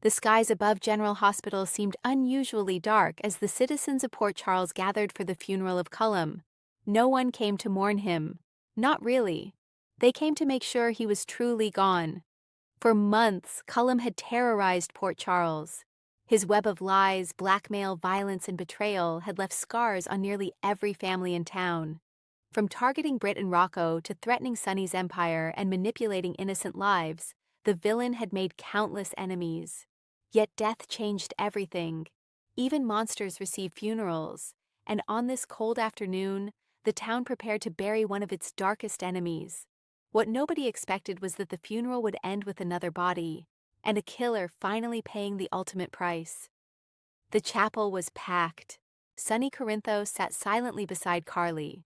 The skies above General Hospital seemed unusually dark as the citizens of Port Charles gathered for the funeral of Cullum. No one came to mourn him. Not really. They came to make sure he was truly gone. For months, Cullum had terrorized Port Charles. His web of lies, blackmail, violence, and betrayal had left scars on nearly every family in town. From targeting Britt and Rocco to threatening Sonny's empire and manipulating innocent lives, the villain had made countless enemies. Yet death changed everything. Even monsters receive funerals, and on this cold afternoon, the town prepared to bury one of its darkest enemies. What nobody expected was that the funeral would end with another body, and a killer finally paying the ultimate price. The chapel was packed. Sonny Corinthos sat silently beside Carly.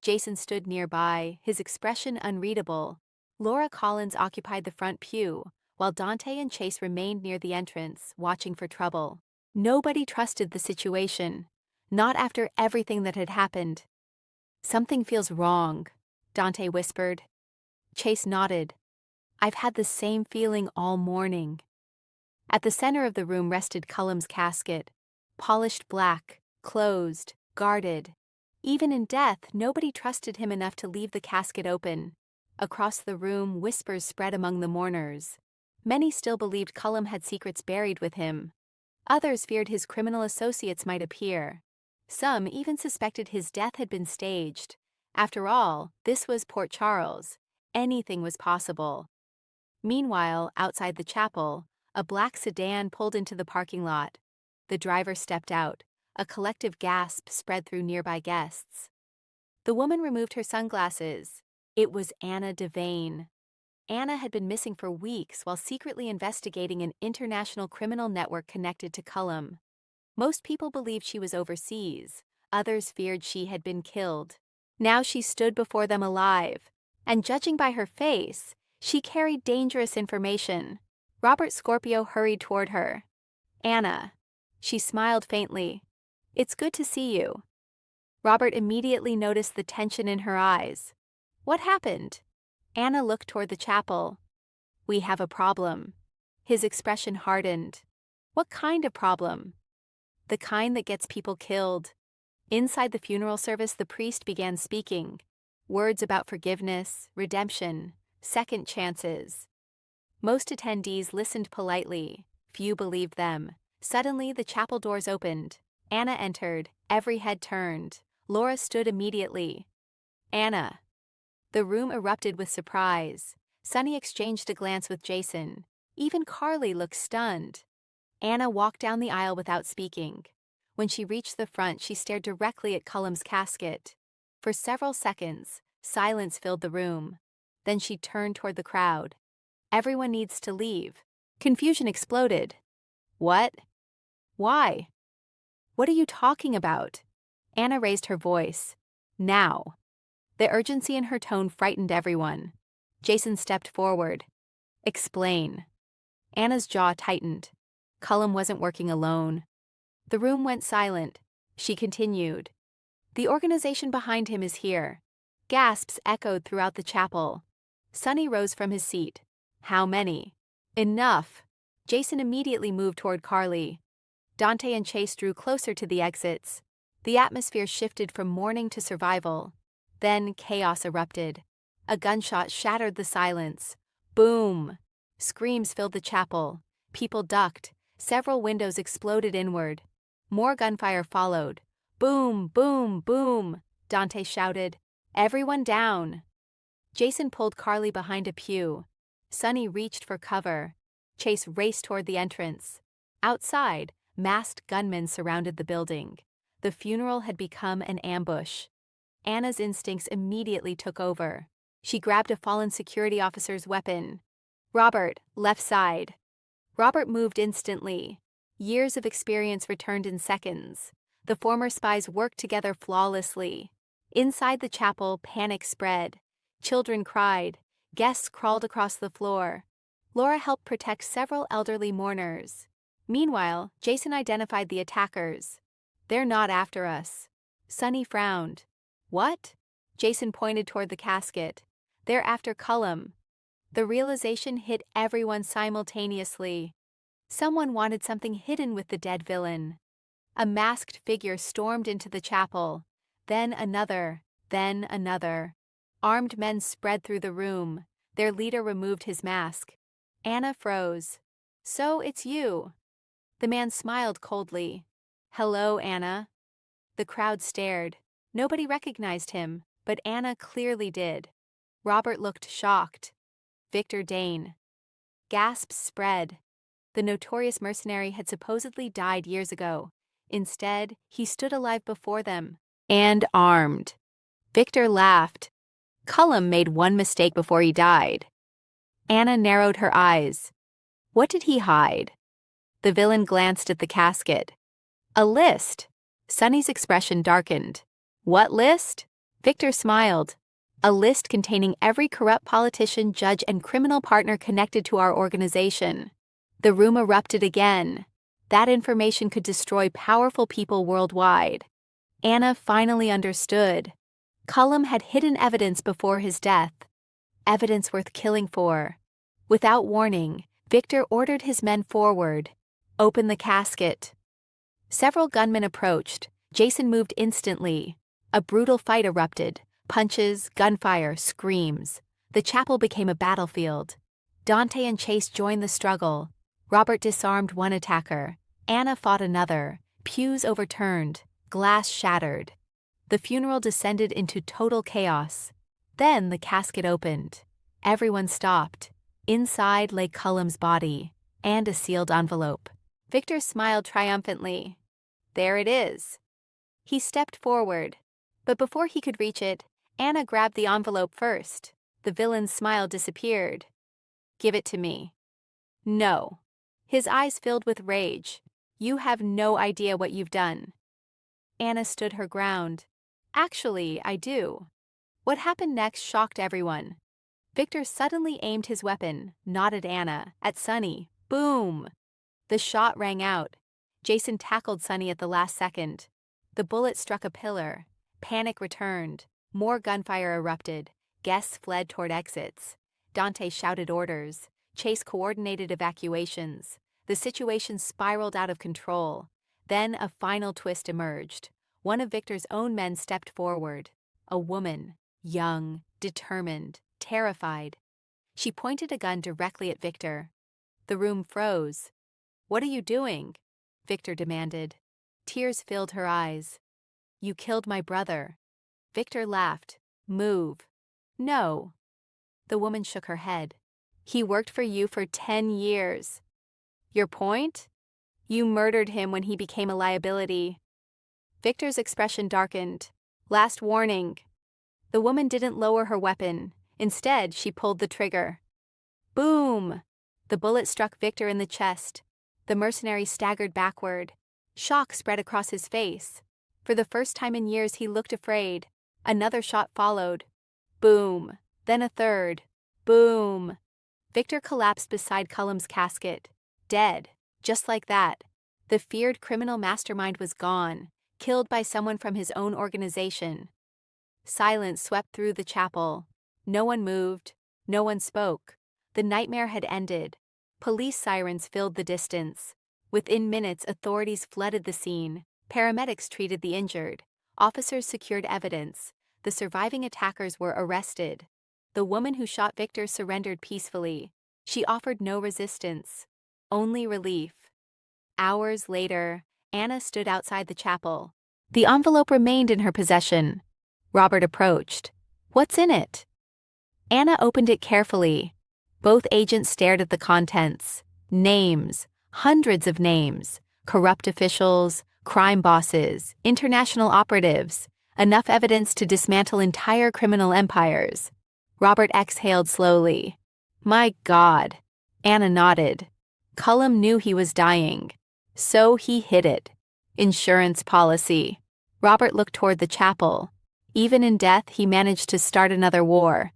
Jason stood nearby, his expression unreadable. Laura Collins occupied the front pew, while Dante and Chase remained near the entrance, watching for trouble. Nobody trusted the situation, not after everything that had happened. "Something feels wrong," Dante whispered. Chase nodded. "I've had the same feeling all morning." At the center of the room rested Cullum's casket, polished black, closed, guarded. Even in death, nobody trusted him enough to leave the casket open. Across the room, whispers spread among the mourners. Many still believed Cullum had secrets buried with him. Others feared his criminal associates might appear. Some even suspected his death had been staged. After all, this was Port Charles. Anything was possible. Meanwhile, outside the chapel, a black sedan pulled into the parking lot. The driver stepped out. A collective gasp spread through nearby guests. The woman removed her sunglasses. It was Anna Devane. Anna had been missing for weeks while secretly investigating an international criminal network connected to Cullum. Most people believed she was overseas. Others feared she had been killed. Now she stood before them alive, and judging by her face, she carried dangerous information. Robert Scorpio hurried toward her. "Anna." She smiled faintly. "It's good to see you." Robert immediately noticed the tension in her eyes. "What happened?" Anna looked toward the chapel. "We have a problem." His expression hardened. "What kind of problem?" "The kind that gets people killed." Inside the funeral service, the priest began speaking. Words about forgiveness, redemption, second chances. Most attendees listened politely. Few believed them. Suddenly, the chapel doors opened. Anna entered. Every head turned. Laura stood immediately. "Anna." The room erupted with surprise. Sonny exchanged a glance with Jason. Even Carly looked stunned. Anna walked down the aisle without speaking. When she reached the front, she stared directly at Cullum's casket. For several seconds, silence filled the room. Then she turned toward the crowd. "Everyone needs to leave." Confusion exploded. "What? Why? What are you talking about?" Anna raised her voice. "Now." The urgency in her tone frightened everyone. Jason stepped forward. "Explain." Anna's jaw tightened. Cullum wasn't working alone. The room went silent. She continued. "The organization behind him is here." Gasps echoed throughout the chapel. Sonny rose from his seat. "How many?" "Enough." Jason immediately moved toward Carly. Dante and Chase drew closer to the exits. The atmosphere shifted from mourning to survival. Then chaos erupted. A gunshot shattered the silence. Boom! Screams filled the chapel. People ducked. Several windows exploded inward. More gunfire followed. "Boom, boom, boom!" Dante shouted. "Everyone down!" Jason pulled Carly behind a pew. Sonny reached for cover. Chase raced toward the entrance. Outside, masked gunmen surrounded the building. The funeral had become an ambush. Anna's instincts immediately took over. She grabbed a fallen security officer's weapon. "Robert, left side." Robert moved instantly. Years of experience returned in seconds. The former spies worked together flawlessly. Inside the chapel, panic spread. Children cried. Guests crawled across the floor. Laura helped protect several elderly mourners. Meanwhile, Jason identified the attackers. "They're not after us." Sonny frowned. "What?" Jason pointed toward the casket. "They're after Cullum." The realization hit everyone simultaneously. Someone wanted something hidden with the dead villain. A masked figure stormed into the chapel. Then another, then another. Armed men spread through the room. Their leader removed his mask. Anna froze. "So it's you." The man smiled coldly. "Hello, Anna." The crowd stared. Nobody recognized him, but Anna clearly did. Robert looked shocked. Victor Dane. Gasps spread. The notorious mercenary had supposedly died years ago. Instead, he stood alive before them, and armed. Victor laughed. Cullum made one mistake before he died. Anna narrowed her eyes. What did he hide? The villain glanced at the casket. A list. Sonny's expression darkened. What list? Victor smiled. A list containing every corrupt politician, judge, and criminal partner connected to our organization. The room erupted again. That information could destroy powerful people worldwide. Anna finally understood. Cullum had hidden evidence before his death. Evidence worth killing for. Without warning, Victor ordered his men forward. Open the casket. Several gunmen approached. Jason moved instantly. A brutal fight erupted. Punches, gunfire, screams. The chapel became a battlefield. Dante and Chase joined the struggle. Robert disarmed one attacker. Anna fought another. Pews overturned. Glass shattered. The funeral descended into total chaos. Then the casket opened. Everyone stopped. Inside lay Cullum's body, and a sealed envelope. Victor smiled triumphantly. There it is. He stepped forward, but before he could reach it, Anna grabbed the envelope first. The villain's smile disappeared. Give it to me. No. His eyes filled with rage. You have no idea what you've done. Anna stood her ground. Actually, I do. What happened next shocked everyone. Victor suddenly aimed his weapon, not at Anna, at Sonny. Boom! The shot rang out. Jason tackled Sonny at the last second. The bullet struck a pillar. Panic returned. More gunfire erupted. Guests fled toward exits. Dante shouted orders. Chase coordinated evacuations. The situation spiraled out of control. Then a final twist emerged. One of Victor's own men stepped forward. A woman, young, determined, terrified. She pointed a gun directly at Victor. The room froze. What are you doing? Victor demanded. Tears filled her eyes. You killed my brother. Victor laughed. Move. No. The woman shook her head. He worked for you for 10 years. Your point? You murdered him when he became a liability. Victor's expression darkened. Last warning. The woman didn't lower her weapon. Instead, she pulled the trigger. Boom! The bullet struck Victor in the chest. The mercenary staggered backward. Shock spread across his face. For the first time in years, he looked afraid. Another shot followed. Boom! Then a third. Boom! Victor collapsed beside Cullum's casket. Dead. Just like that. The feared criminal mastermind was gone, killed by someone from his own organization. Silence swept through the chapel. No one moved. No one spoke. The nightmare had ended. Police sirens filled the distance. Within minutes, authorities flooded the scene. Paramedics treated the injured. Officers secured evidence. The surviving attackers were arrested. The woman who shot Victor surrendered peacefully. She offered no resistance. Only relief. Hours later, Anna stood outside the chapel. The envelope remained in her possession. Robert approached. What's in it? Anna opened it carefully. Both agents stared at the contents. Names, hundreds of names, corrupt officials, crime bosses, international operatives, enough evidence to dismantle entire criminal empires. Robert exhaled slowly. My God. Anna nodded. Cullum knew he was dying. So he hid it. Insurance policy. Robert looked toward the chapel. Even in death, he managed to start another war.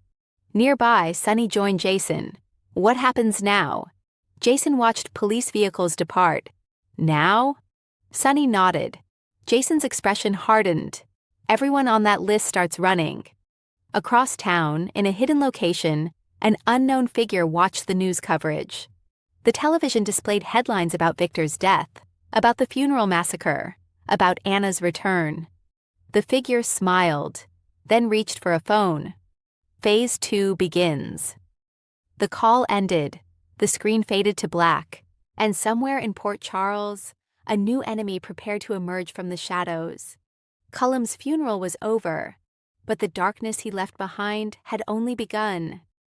Nearby, Sonny joined Jason. What happens now? Jason watched police vehicles depart. Now? Sonny nodded. Jason's expression hardened. Everyone on that list starts running. Across town, in a hidden location, an unknown figure watched the news coverage. The television displayed headlines about Victor's death, about the funeral massacre, about Anna's return. The figure smiled, then reached for a phone. Phase 2 begins. The call ended, the screen faded to black, and somewhere in Port Charles, a new enemy prepared to emerge from the shadows. Cullum's funeral was over, but the darkness he left behind had only begun.